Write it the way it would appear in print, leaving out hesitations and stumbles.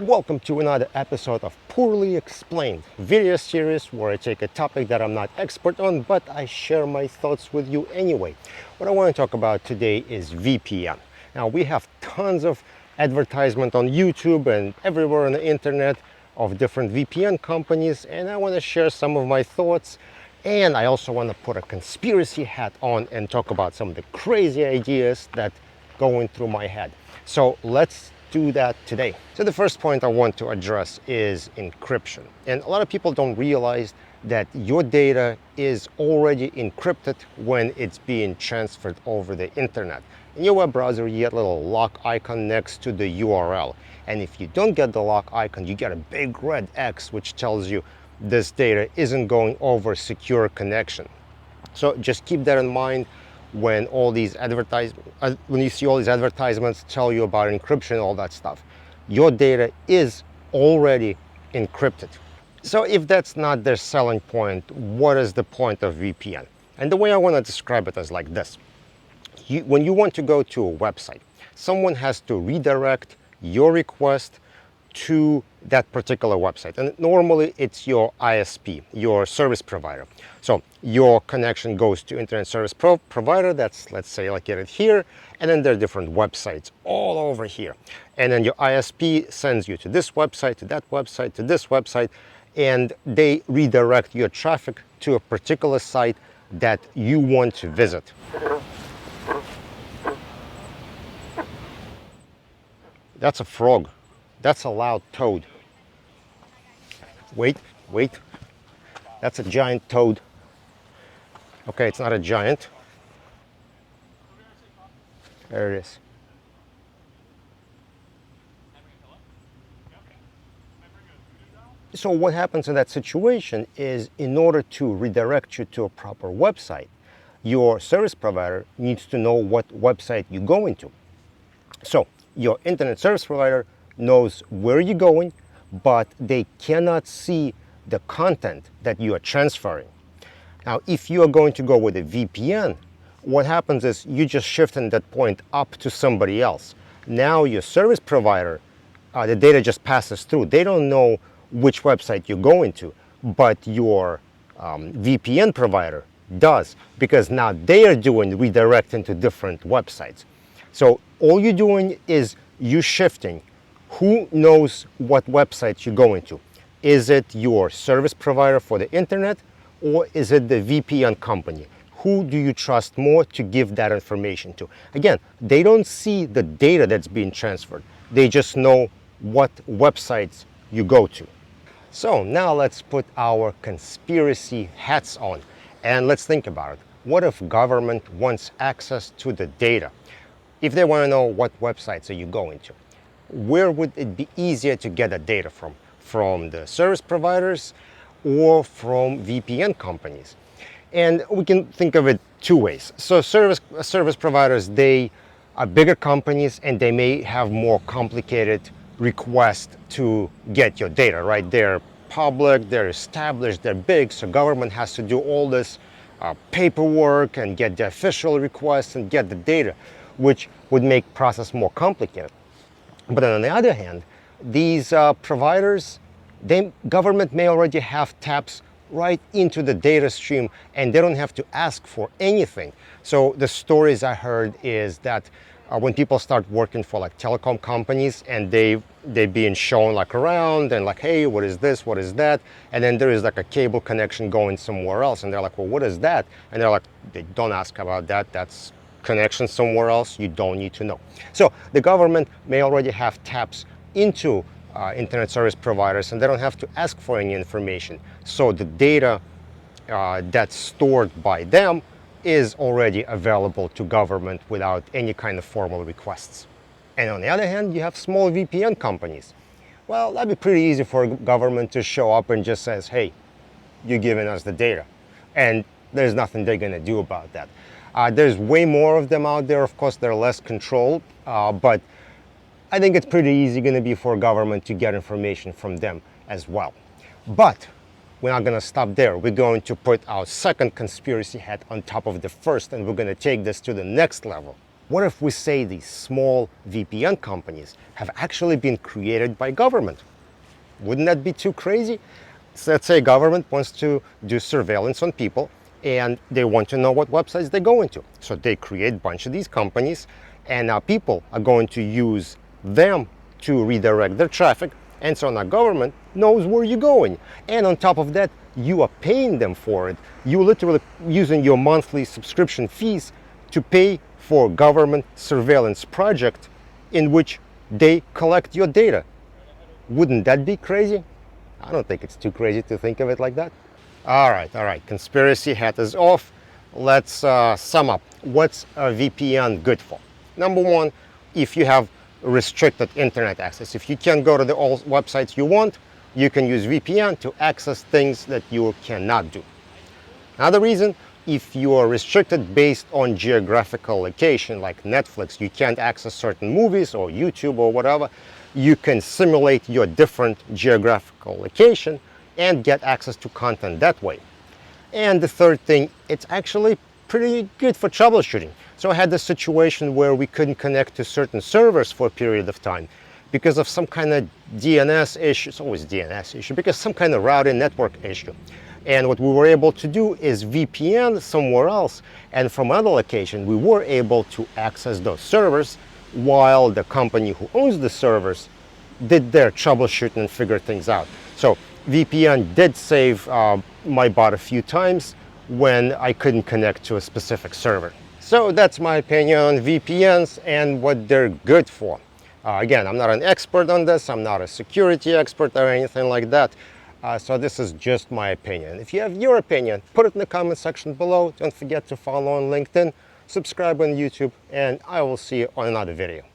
Welcome to another episode of Poorly Explained, video series where I take a topic that I'm not expert on, but I share my thoughts with you anyway. What I want to talk about today is VPN. Now, we have tons of advertisement on YouTube and everywhere on the internet of different VPN companies, and I want to share some of my thoughts. And I also want to put a conspiracy hat on and talk about some of the crazy ideas that going through my head. So let's do that today. So the first point I want to address is encryption. And a lot of people don't realize that your data is already encrypted when it's being transferred over the internet. In your web browser, you get a little lock icon next to the URL. And if you don't get the lock icon, you get a big red X, which tells you this data isn't going over secure connection. So just keep that in mind when all these when you see all these advertisements tell you about encryption, all that stuff. Your data is already encrypted. So if that's not their selling point, what is the point of VPN? And the way I want to describe it is like this. When you want to go to a website, someone has to redirect your request to that particular website. And normally it's your ISP, your service provider. So your connection goes to internet service provider, that's, let's say, like it here, and then there are different websites all over here. And then your ISP sends you to this website, to that website, to this website, and they redirect your traffic to a particular site that you want to visit. That's a frog. That's a loud toad. Wait. That's a giant toad. Okay, it's not a giant. There it is. So what happens in that situation is, in order to redirect you to a proper website, your service provider needs to know what website you're going to. So your internet service provider knows where you're going, but they cannot see the content that you are transferring. Now, if you are going to go with a VPN, what happens is you just shifting that point up to somebody else. Now your service provider, the data just passes through. They don't know which website you're going to, but your VPN provider does, because now they are doing redirecting to different websites. So all you're doing is you shifting. Who knows what website you're going to? Is it your service provider for the internet, or is it the VPN company? Who do you trust more to give that information to? Again, they don't see the data that's being transferred. They just know what websites you go to. So now let's put our conspiracy hats on and let's think about it. What if government wants access to the data? If they want to know what websites are you going to? Where would it be easier to get that data from? From the service providers or from VPN companies? And we can think of it two ways. So service providers, they are bigger companies and they may have more complicated requests to get your data, right? They're public, they're established, they're big, so government has to do all this paperwork and get the official requests and get the data, which would make process more complicated. But then on the other hand, these providers, government may already have taps right into the data stream and they don't have to ask for anything. So the stories I heard is that when people start working for like telecom companies and they're being shown like around and like, hey, what is this, what is that? And then there is like a cable connection going somewhere else and they're like, well, what is that? And they're like, they don't ask about that, that's connection somewhere else, you don't need to know. So the government may already have taps into internet service providers and they don't have to ask for any information. So the data that's stored by them is already available to government without any kind of formal requests. And on the other hand, you have small VPN companies. Well, that'd be pretty easy for government to show up and just says, hey, you're giving us the data. And there's nothing they're gonna do about that. There's way more of them out there. Of course, they're less controlled, but I think it's pretty easy going to be for government to get information from them as well. But we're not going to stop there. We're going to put our second conspiracy hat on top of the first, and we're going to take this to the next level. What if we say these small VPN companies have actually been created by government? Wouldn't that be too crazy? So let's say government wants to do surveillance on people and they want to know what websites they go into. So they create a bunch of these companies, and now people are going to use them to redirect their traffic. And so now government knows where you're going. And on top of that, you are paying them for it. You literally using your monthly subscription fees to pay for government surveillance project in which they collect your data. Wouldn't that be crazy? I don't think it's too crazy to think of it like that. All right, conspiracy hat is off. Let's sum up. What's a VPN good for? Number one, if you have restricted internet access, if you can't go to the all websites you want, you can use VPN to access things that you cannot do. Another reason, if you are restricted based on geographical location, like Netflix, you can't access certain movies or YouTube or whatever, you can simulate your different geographical location and get access to content that way. And the third thing, it's actually pretty good for troubleshooting. So I had this situation where we couldn't connect to certain servers for a period of time because of some kind of DNS issue. It's always DNS issue, because some kind of routing network issue. And what we were able to do is VPN somewhere else, and from another location we were able to access those servers while the company who owns the servers did their troubleshooting and figured things out. So VPN did save my bot a few times when I couldn't connect to a specific server. So that's my opinion on VPNs and what they're good for. Again, I'm not an expert on this, I'm not a security expert or anything like that. So this is just my opinion. If you have your opinion, put it in the comment section below. Don't forget to follow on LinkedIn, subscribe on YouTube, and I will see you on another video.